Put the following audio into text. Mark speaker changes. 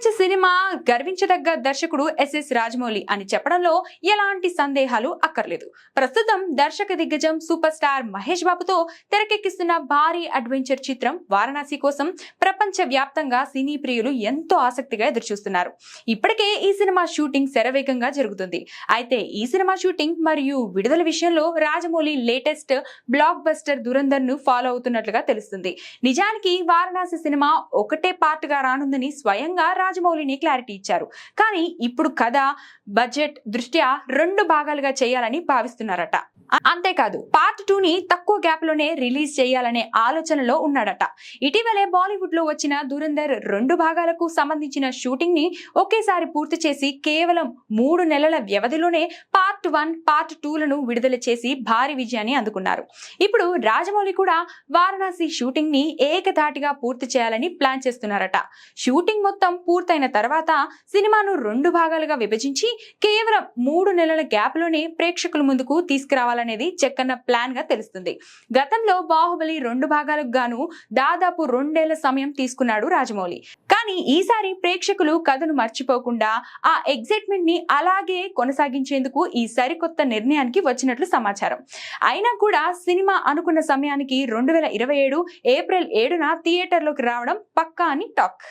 Speaker 1: ప్రపంచ సినిమా గర్వించదగ్గ దర్శకుడు ఎస్ఎస్ రాజమౌళి అని చెప్పడంలో ఎలాంటి సందేహాలు అక్కర్లేదు. ప్రస్తుతం దర్శక దిగ్గజం సూపర్ స్టార్ మహేష్ బాబుతో తెరకెక్కిస్తున్న భారీ అడ్వెంచర్ చిత్రం వారణాసి కోసం ప్రపంచ వ్యాప్తంగా సినీ ప్రియులు ఎంతో ఆసక్తిగా ఎదురుచూస్తున్నారు. ఇప్పటికే ఈ సినిమా షూటింగ్ శరవేగంగా జరుగుతుంది. అయితే ఈ సినిమా షూటింగ్ మరియు విడుదల విషయంలో Rajamouli latest block buster Dhurandhar ను ఫాలో అవుతున్నట్లుగా తెలుస్తుంది. నిజానికి వారణాసి సినిమా ఒకటే పార్ట్ గా రానుందని స్వయంగా రాజమౌళిని క్లారిటీ ఇచ్చారు. కానీ ఇప్పుడు కథ బడ్జెట్ దృష్ట్యా 2 భాగాలుగా చేయాలని భావిస్తున్నారట. అంతేకాదు పార్ట్ 2 ని తక్కువ గ్యాప్ లోనే రిలీజ్ చేయాలనే ఆలోచనలో ఉన్నాడట. ఇటీవలే బాలీవుడ్ లో వచ్చిన దురంధర్ 2 భాగాలకు సంబంధించిన షూటింగ్ ని ఒకేసారి పూర్తి చేసి కేవలం 3 నెలల వ్యవధిలోనే పార్ట్ 1 పార్ట్ 2 లను విడుదల చేసి భారీ విజయాన్ని అందుకున్నారు. ఇప్పుడు రాజమౌళి కూడా వారణాసి షూటింగ్ ని ఏకధాటిగా పూర్తి చేయాలని ప్లాన్ చేస్తున్నారట. షూటింగ్ మొత్తం పూర్తయిన తర్వాత సినిమాను 2 భాగాలుగా విభజించి కేవలం 3 నెలల గ్యాప్ లోనే ప్రేక్షకుల ముందుకు తీసుకురావాలనేది చెక్కన్న ప్లాన్ గా తెలుస్తుంది. గతంలో బాహుబలి 2 భాగాలకు గాను దాదాపు 2 ఏళ్ల సమయం తీసుకున్నాడు రాజమౌళి. కానీ ఈసారి ప్రేక్షకులు కథను మర్చిపోకుండా ఆ ఎగ్జైట్మెంట్ ని అలాగే కొనసాగించేందుకు ఈ సరికొత్త నిర్ణయానికి వచ్చినట్లు సమాచారం. అయినా కూడా సినిమా అనుకున్న సమయానికి 2027 ఏప్రిల్ 7న థియేటర్లోకి రావడం పక్కా అని టాక్.